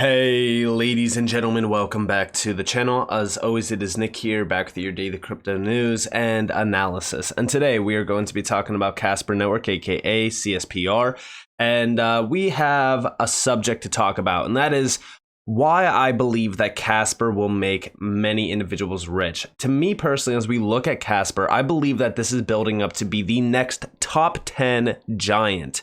Hey ladies and gentlemen, welcome back to the channel. As always, it is Nick here, back with your daily crypto news and analysis. And today we are going to be talking about Casper Network, aka CSPR. And we have a subject to talk about, and that is why I believe that Casper will make many individuals rich. To me personally, as we look at Casper, I believe that this is building up to be the next top 10 giant.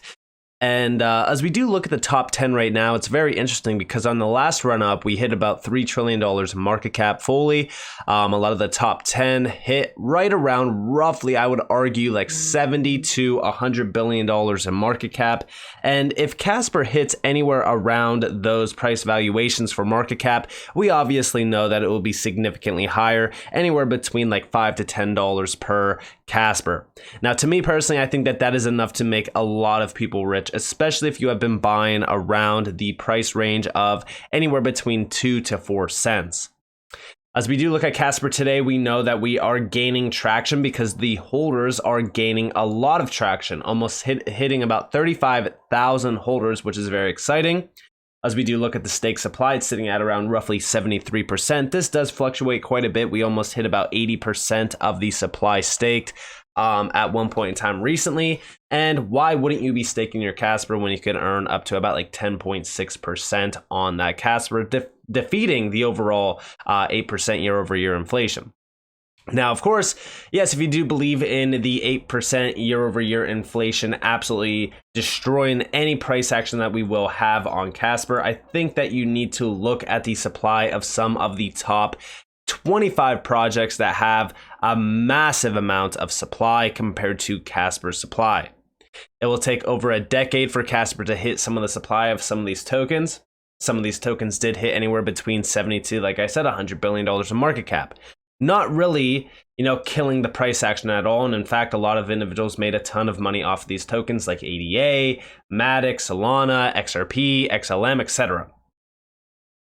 And as we do look at the top 10 right now, it's very interesting because on the last run up, we hit about $3 trillion market cap fully. A lot of the top 10 hit right around roughly, I would argue, like $70 to $100 billion in market cap. And if Casper hits anywhere around those price valuations for market cap, we obviously know that it will be significantly higher, anywhere between like $5 to $10 per Casper. Now, to me personally, I think that that is enough to make a lot of people rich, especially if you have been buying around the price range of anywhere between 2 to 4 cents. As we do look at Casper today, we know that we are gaining traction because the holders are gaining a lot of traction, almost hitting about 35,000 holders, which is very exciting. As we do look at the stake supply, it's sitting at around roughly 73%. This does fluctuate quite a bit. We almost hit about 80% of the supply staked at one point in time recently. And why wouldn't you be staking your Casper when you can earn up to about like 10.6% on that Casper, defeating the overall 8% year over year inflation? Now, of course, yes, if you do believe in the 8% year over year inflation absolutely destroying any price action that we will have on Casper, I think that you need to look at the supply of some of the top 25 projects that have a massive amount of supply compared to Casper's supply. It will take over a decade for Casper to hit some of the supply of some of these tokens. Some of these tokens did hit anywhere between 70 to, like I said, $100 billion in market cap. Not really, killing the price action at all. And in fact, a lot of individuals made a ton of money off of these tokens like ADA, Matic, Solana, XRP, XLM, etc.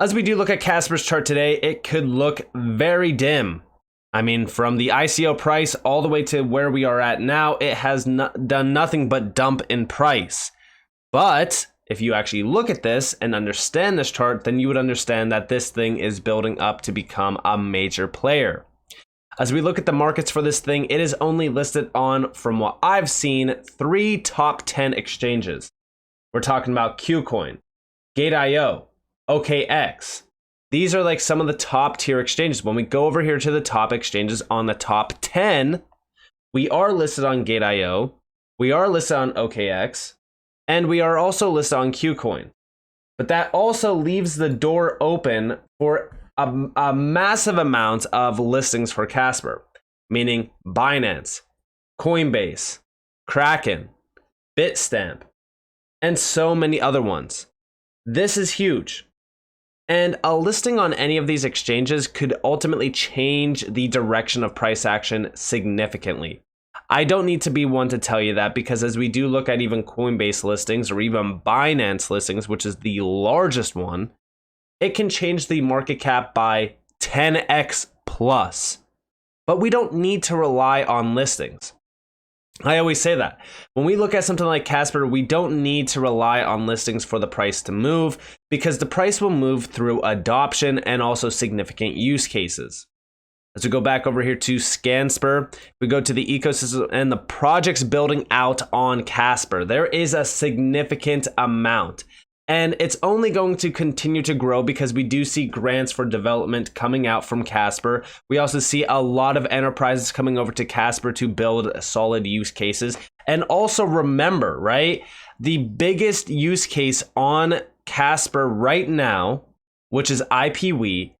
As we do look at Casper's chart today, it could look very dim. I mean, from the ICO price all the way to where we are at now, it has done nothing but dump in price. But if you actually look at this and understand this chart, then you would understand that this thing is building up to become a major player. As we look at the markets for this thing, it is only listed on, from what I've seen, 3 top 10 exchanges. We're talking about KuCoin, Gate.io, OKX. These are like some of the top tier exchanges. When we go over here to the top exchanges on the top 10, we are listed on Gate.io, we are listed on OKX, and we are also listed on KuCoin. But that also leaves the door open for a massive amount of listings for Casper, meaning Binance, Coinbase, Kraken, Bitstamp, and so many other ones. This is huge. And a listing on any of these exchanges could ultimately change the direction of price action significantly. I don't need to be one to tell you that, because as we do look at even Coinbase listings or even Binance listings, which is the largest one, it can change the market cap by 10x plus. But we don't need to rely on listings. I always say that. When we look at something like Casper, we don't need to rely on listings for the price to move, because the price will move through adoption and also significant use cases. As we go back over here to Scansper, we go to the ecosystem and the projects building out on Casper. There is a significant amount, and it's only going to continue to grow because we do see grants for development coming out from Casper. We also see a lot of enterprises coming over to Casper to build solid use cases. And also remember, right, the biggest use case on Casper right now, which is IPW,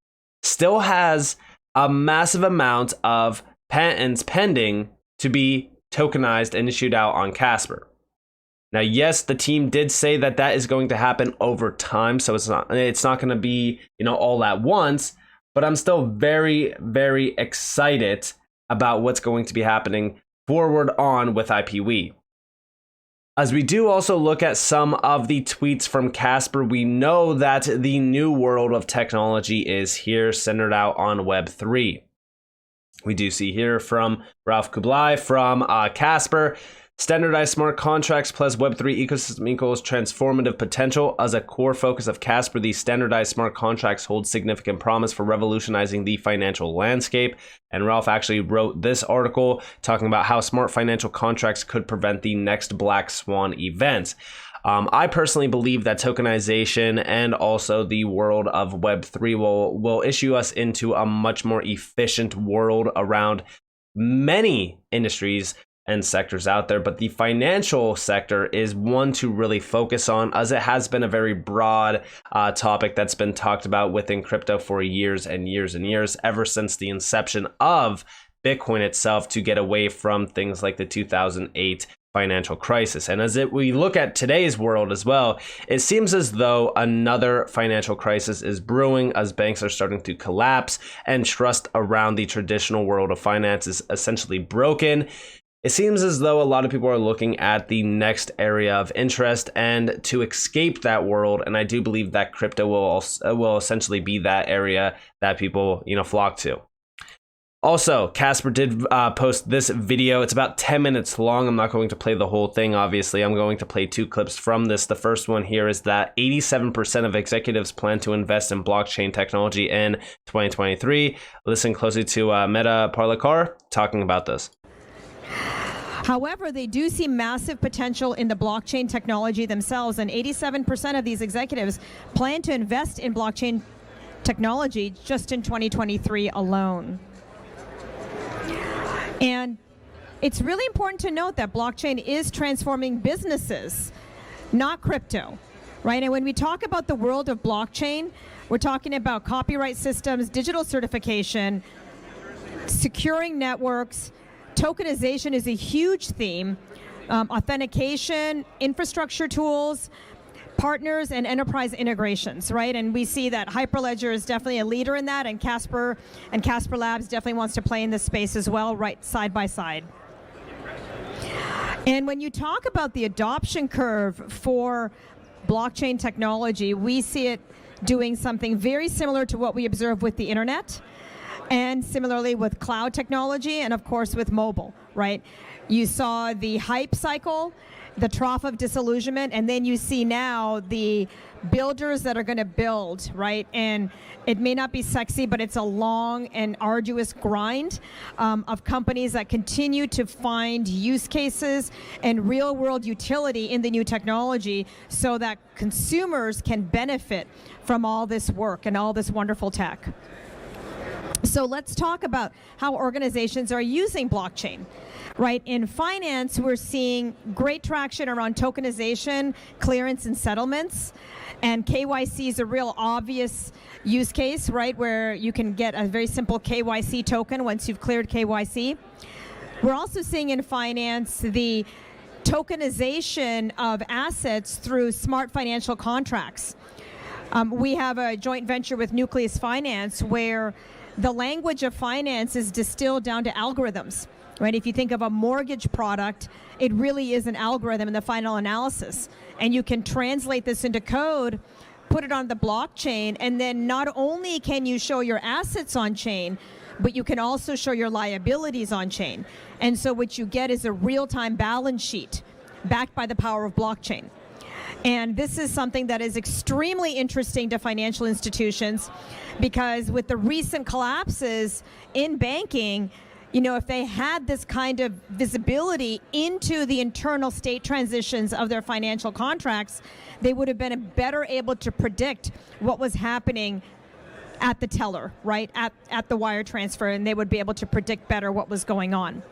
still has a massive amount of patents pending to be tokenized and issued out on Casper. Now, yes, the team did say that that is going to happen over time, so it's not going to be, all at once, but I'm still very, very excited about what's going to be happening forward on with IPW. As we do also look at some of the tweets from Casper, we know that the new world of technology is here, centered out on Web3. We do see here from Ralph Kublai from Casper Standardized smart contracts plus Web3 ecosystem equals transformative potential. As a core focus of Casper, these standardized smart contracts hold significant promise for revolutionizing the financial landscape. And Ralph actually wrote this article talking about how smart financial contracts could prevent the next black swan events. I personally believe that tokenization and also the world of Web3 will issue us into a much more efficient world around many industries and sectors out there, but the financial sector is one to really focus on, as it has been a very broad topic that's been talked about within crypto for years and years and years, ever since the inception of Bitcoin itself, to get away from things like the 2008 financial crisis. And we look at today's world as well, it seems as though another financial crisis is brewing, as banks are starting to collapse and trust around the traditional world of finance is essentially broken. It seems as though a lot of people are looking at the next area of interest and to escape that world, and I do believe that crypto will essentially be that area that people flock to. Also, Casper did post this video. It's about 10 minutes long. I'm not going to play the whole thing, obviously. I'm going to play two clips from this. The first one here is that 87% of executives plan to invest in blockchain technology in 2023. Listen closely to Meta Parlikar talking about this. However, they do see massive potential in the blockchain technology themselves, and 87% of these executives plan to invest in blockchain technology just in 2023 alone. And it's really important to note that blockchain is transforming businesses, not crypto, right? And when we talk about the world of blockchain, we're talking about copyright systems, digital certification, securing networks. Tokenization is a huge theme, authentication, infrastructure tools, partners, and enterprise integrations, right? And we see that Hyperledger is definitely a leader in that, and Casper Labs definitely wants to play in this space as well, right side by side. And when you talk about the adoption curve for blockchain technology, we see it doing something very similar to what we observe with the internet, and similarly with cloud technology, and of course with mobile, right? You saw the hype cycle, the trough of disillusionment, and then you see now the builders that are going to build, right? And it may not be sexy, but it's a long and arduous grind of companies that continue to find use cases and real world utility in the new technology so that consumers can benefit from all this work and all this wonderful tech. So let's talk about how organizations are using blockchain, right? In finance, we're seeing great traction around tokenization, clearance, and settlements. And KYC is a real obvious use case, right, where you can get a very simple KYC token once you've cleared KYC. We're also seeing in finance the tokenization of assets through smart financial contracts. We have a joint venture with Nucleus Finance where the language of finance is distilled down to algorithms, right? If you think of a mortgage product, it really is an algorithm in the final analysis. And you can translate this into code, put it on the blockchain, and then not only can you show your assets on chain, but you can also show your liabilities on chain. And so what you get is a real-time balance sheet backed by the power of blockchain. And this is something that is extremely interesting to financial institutions because with the recent collapses in banking, if they had this kind of visibility into the internal state transitions of their financial contracts, they would have been better able to predict what was happening at the teller, right, at the wire transfer, and they would be able to predict better what was going on.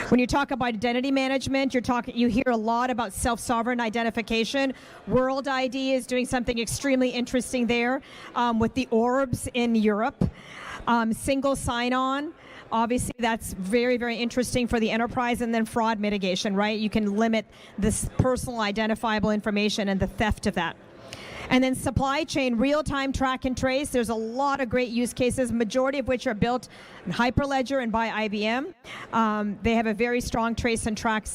When you talk about identity management, you hear a lot about self-sovereign identification. World ID is doing something extremely interesting there with the orbs in Europe. Single sign-on, obviously that's very, very interesting for the enterprise, and then fraud mitigation, right? You can limit this personal identifiable information and the theft of that. And then supply chain, real-time track and trace. There's a lot of great use cases, majority of which are built in Hyperledger and by IBM. They have a very strong trace and track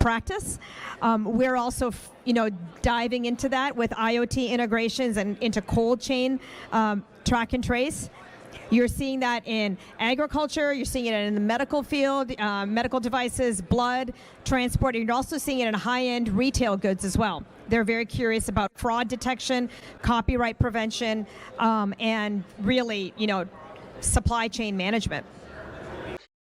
practice. We're also, diving into that with IoT integrations and into cold chain track and trace. You're seeing that in agriculture, you're seeing it in the medical field, medical devices, blood, transport, and you're also seeing it in high-end retail goods as well. They're very curious about fraud detection, copyright prevention, and really, supply chain management.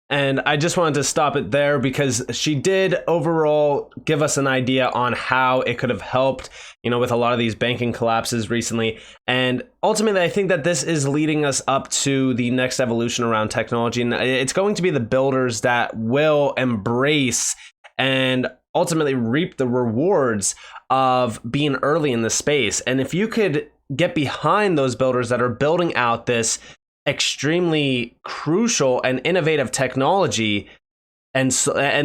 And I just wanted to stop it there because she did overall give us an idea on how it could have helped, with a lot of these banking collapses recently. And ultimately, I think that this is leading us up to the next evolution around technology. And it's going to be the builders that will embrace and ultimately reap the rewards of being early in the space. And if you could get behind those builders that are building out this extremely crucial and innovative technology and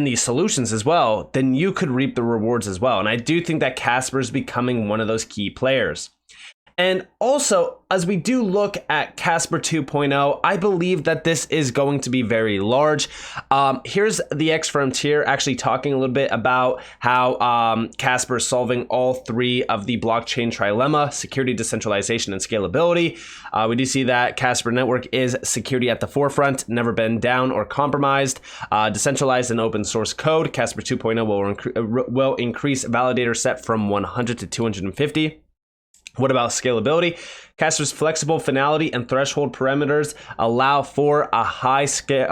these solutions as well, then you could reap the rewards as well. And I do think that Casper is becoming one of those key players. And also, as we do look at Casper 2.0, I believe that this is going to be very large. Here's the X Frontier actually talking a little bit about how Casper is solving all three of the blockchain trilemma: security, decentralization, and scalability. We do see that Casper Network is security at the forefront, never been down or compromised. Decentralized and open source code. Casper 2.0 will increase validator set from 100 to 250. What about scalability? Casper's flexible finality and threshold parameters allow for a high secure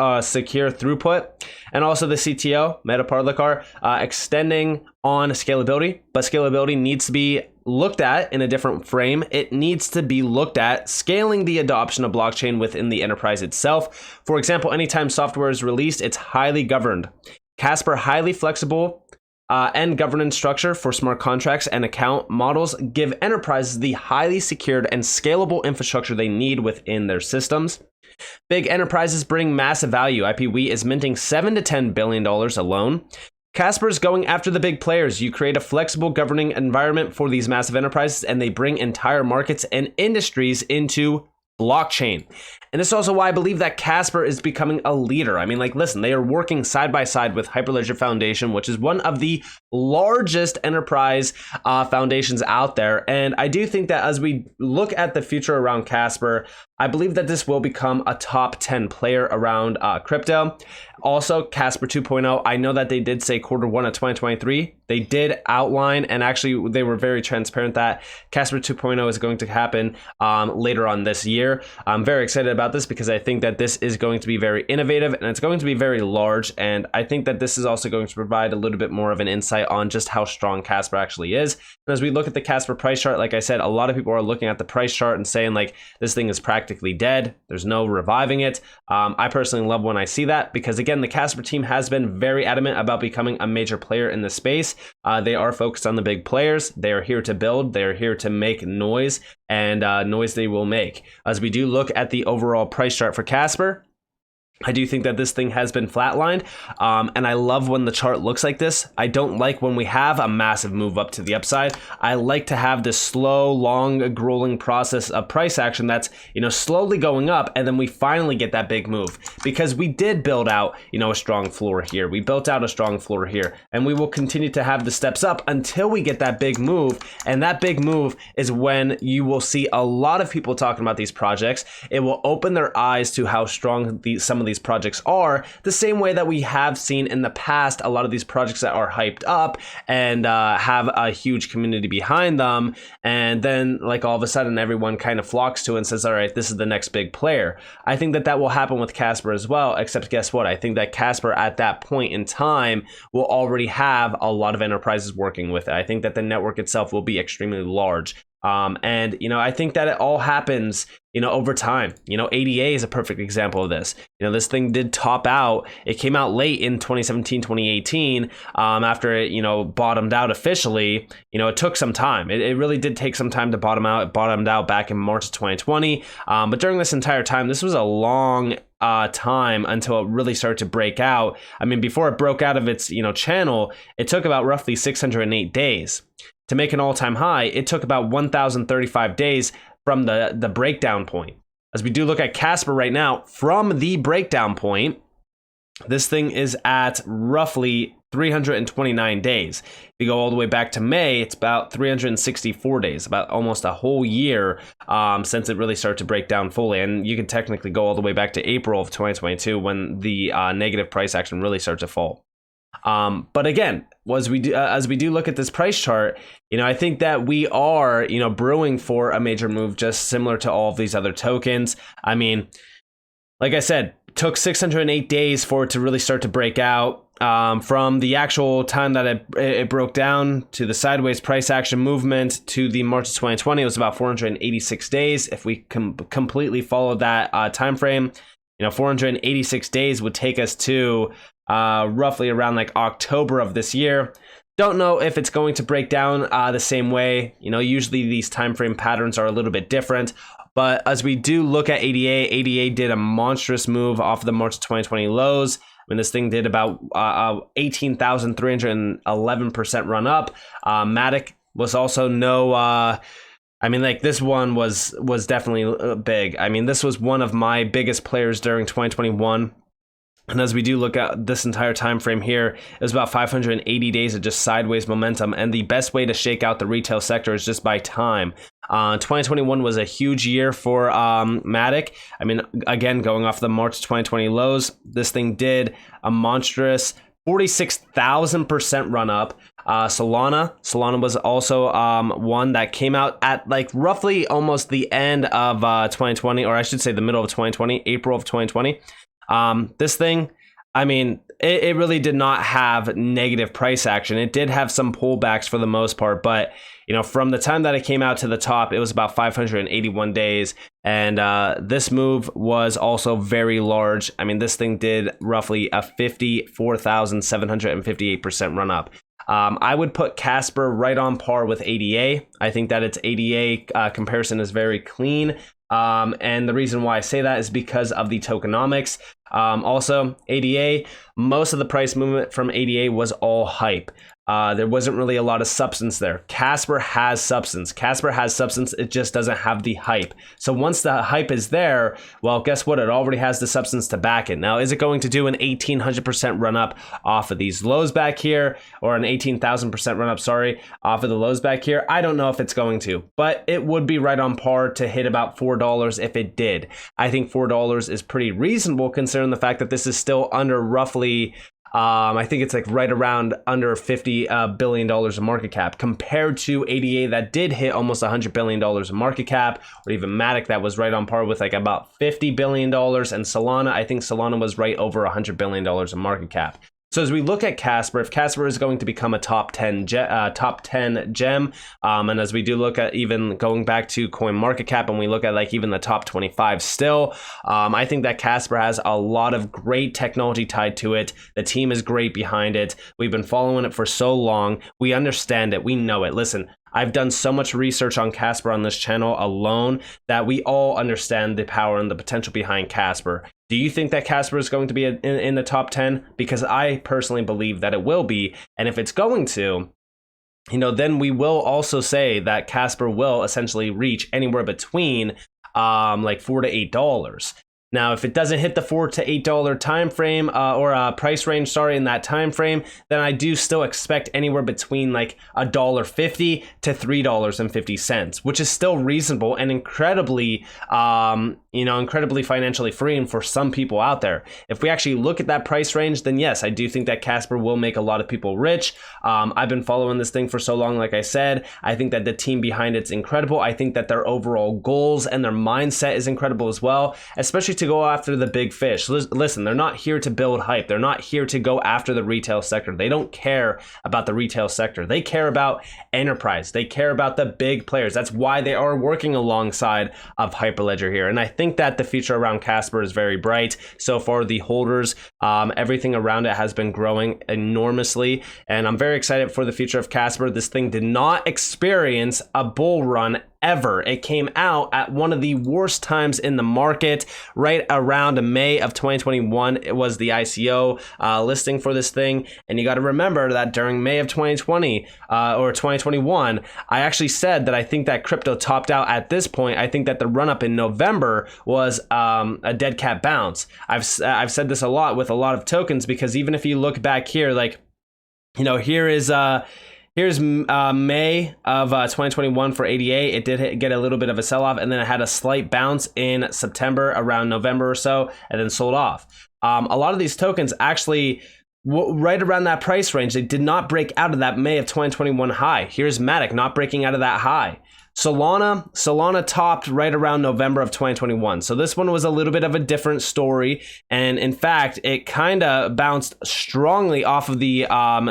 throughput. And also the CTO, Metaparlicar, extending on scalability, but scalability needs to be looked at in a different frame. It needs to be looked at scaling the adoption of blockchain within the enterprise itself. For example, anytime software is released, it's highly governed. Casper, highly flexible and governance structure for smart contracts and account models give enterprises the highly secured and scalable infrastructure they need within their systems. Big enterprises bring massive value. IPWE is minting $7 to $10 billion alone. Casper's going after the big players. You create a flexible governing environment for these massive enterprises, and they bring entire markets and industries into blockchain. And this is also why I believe that Casper is becoming a leader. I mean, listen, they are working side by side with Hyperledger Foundation, which is one of the largest enterprise foundations out there. And I do think that as we look at the future around Casper, I believe that this will become a top 10 player around crypto. Also, Casper 2.0, I know that they did say Q1 of 2023. They did outline, and actually they were very transparent that Casper 2.0 is going to happen later on this year. I'm very excited about this because I think that this is going to be very innovative and it's going to be very large. And I think that this is also going to provide a little bit more of an insight on just how strong Casper actually is. And as we look at the Casper price chart, like I said, a lot of people are looking at the price chart and saying this thing is practically dead. There's no reviving it. I personally love when I see that because, again, the Casper team has been very adamant about becoming a major player in the space. They are focused on the big players. They are here to build. They are here to make noise, and noise they will make. As we do look at the overall price chart for Casper, I do think that this thing has been flatlined, and I love when the chart looks like this. I don't like when we have a massive move up to the upside. I like to have this slow, long, grueling process of price action that's, slowly going up, and then we finally get that big move because we did build out, a strong floor here. We built out a strong floor here, and we will continue to have the steps up until we get that big move, and that big move is when you will see a lot of people talking about these projects. It will open their eyes to how strong some of these projects are, the same way that we have seen in the past a lot of these projects that are hyped up and have a huge community behind them, and then all of a sudden everyone kind of flocks to it and says, all right, this is the next big player. I think that will happen with Casper as well, except guess what? I think that Casper at that point in time will already have a lot of enterprises working with it. I think that the network itself will be extremely large. And I think that it all happens, over time. ADA is a perfect example of this. This thing did top out. It came out late in 2017, 2018, after it, bottomed out officially. It took some time. It really did take some time to bottom out. It bottomed out back in March of 2020. But during this entire time, this was a long time until it really started to break out. I mean, before it broke out of its, channel, it took about roughly 608 days. To make an all-time high, it took about 1,035 days from the breakdown point. As we do look at Casper right now, from the breakdown point, this thing is at roughly 329 days. If you go all the way back to May, it's about 364 days, about almost a whole year since it really started to break down fully. And you can technically go all the way back to April of 2022 when the negative price action really started to fall. But again, as we do look at this price chart, I think that we are, brewing for a major move, just similar to all of these other tokens. I mean, like I said, took 608 days for it to really start to break out. From the actual time that it broke down to the sideways price action movement to the March of 2020, it was about 486 days. If we completely follow that time frame, 486 days would take us to roughly around like October of this year. Don't know if it's going to break down the same way. Usually these time frame patterns are a little bit different. But as we do look at ADA did a monstrous move off of the March 2020 lows. I mean, this thing did about 18,311% run up. Matic was also this one was definitely big. I mean, this was one of my biggest players during 2021. And as we do look at this entire time frame here, it was about 580 days of just sideways momentum. And the best way to shake out the retail sector is just by time. 2021 was a huge year for Matic. I mean, again, going off the March 2020 lows, this thing did a monstrous 46,000% run up. Solana was also one that came out at like roughly almost the end of 2020, or I should say the middle of 2020, April of 2020. This thing, I mean, it really did not have negative price action. It did have some pullbacks for the most part, but from the time that it came out to the top, it was about 581 days. And this move was also very large. I mean, this thing did roughly a 54,758% run up. I would put Casper right on par with ADA. I think that its ADA comparison is very clean. And the reason why I say that is because of the tokenomics. Also, ADA, most of the price movement from ADA was all hype. There wasn't really a lot of substance there. Casper has substance. It just doesn't have the hype. So once the hype is there, well, guess what? It already has the substance to back it. Now, is it going to do an 1,800% run up off of these lows back here, or an 18,000% run up, off of the lows back here? I don't know if it's going to, but it would be right on par to hit about $4 if it did. I think $4 is pretty reasonable considering the fact that this is still under roughly I think it's like right around under $50 billion of market cap compared to ADA that did hit almost $100 billion of market cap, or even Matic that was right on par with like about $50 billion. And Solana, I think Solana was right over $100 billion of market cap. So as we look at Casper, if Casper is going to become a top 10 gem, and as we do look at even going back to CoinMarketCap and we look at like even the top 25 still, I think that Casper has a lot of great technology tied to it. The team is great behind it. We've been following it for so long. We understand it. We know it. Listen, I've done so much research on Casper on this channel alone that we all understand the power and the potential behind Casper. Do you think that Casper is going to be in the top 10? Because I personally believe that it will be. And if it's going to, then we will also say that Casper will essentially reach anywhere between like $4 to $8. Now, if it doesn't hit the $4 to $8 time frame or price range, in that time frame, then I do still expect anywhere between like $1.50 to $3.50, which is still reasonable and incredibly, incredibly financially freeing for some people out there. If we actually look at that price range, then yes, I do think that Casper will make a lot of people rich. I've been following this thing for so long, like I said. I think that the team behind it's incredible. I think that their overall goals and their mindset is incredible as well, especially to go after the big fish. Listen, they're not here to build hype. They're not here to go after the retail sector. They don't care about the retail sector. They care about enterprise. They care about the big players. That's why they are working alongside of Hyperledger here. And I think that the future around Casper is very bright. So far, the holders, everything around it has been growing enormously. And I'm very excited for the future of Casper. This thing did not experience a bull run ever. It came out at one of the worst times in the market, right around May of 2021. It was the ICO listing for this thing. And you got to remember that during May of 2020 or 2021, I actually said that I think that crypto topped out at this point. I think that the run up in November was a dead cat bounce. I've said this a lot with a lot of tokens, because even if you look back here, like Here's May of 2021 for ADA. It did get a little bit of a sell-off, and then it had a slight bounce in September, around November or so, and then sold off. A lot of these tokens actually, right around that price range, they did not break out of that May of 2021 high. Here's Matic not breaking out of that high. Solana topped right around November of 2021. So this one was a little bit of a different story. And in fact, it kind of bounced strongly off of the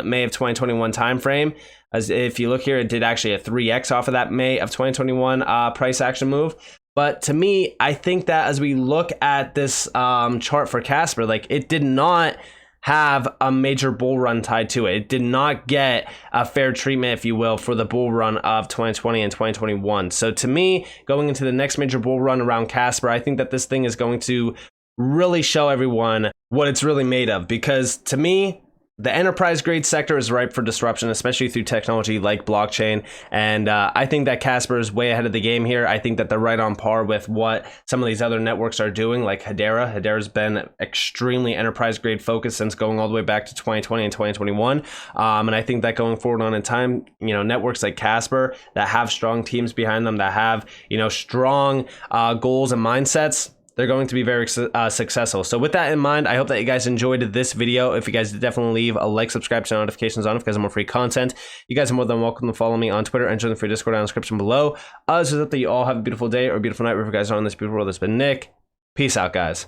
May of 2021 timeframe. As if you look here, it did actually a 3x off of that May of 2021 price action move. But to me, I think that as we look at this chart for Casper, like, it did not have a major bull run tied to it. It did not get a fair treatment, if you will, for the bull run of 2020 and 2021. So to me, going into the next major bull run around Casper, I think that this thing is going to really show everyone what it's really made of. Because to me, the enterprise grade sector is ripe for disruption, especially through technology like blockchain. And I think that Casper is way ahead of the game here. I think that they're right on par with what some of these other networks are doing, like Hedera. Hedera's been extremely enterprise grade focused since going all the way back to 2020 and 2021. And I think that going forward on in time, networks like Casper that have strong teams behind them, that have, strong goals and mindsets, they're going to be very successful. So with that in mind, I hope that you guys enjoyed this video. If you guys did, definitely leave a like, subscribe, turn notifications on if you guys want more free content. You guys are more than welcome to follow me on Twitter and join the free Discord down in the description below. Other than that, you all have a beautiful day or a beautiful night wherever you guys are on this beautiful world. That's been Nick. Peace out, guys.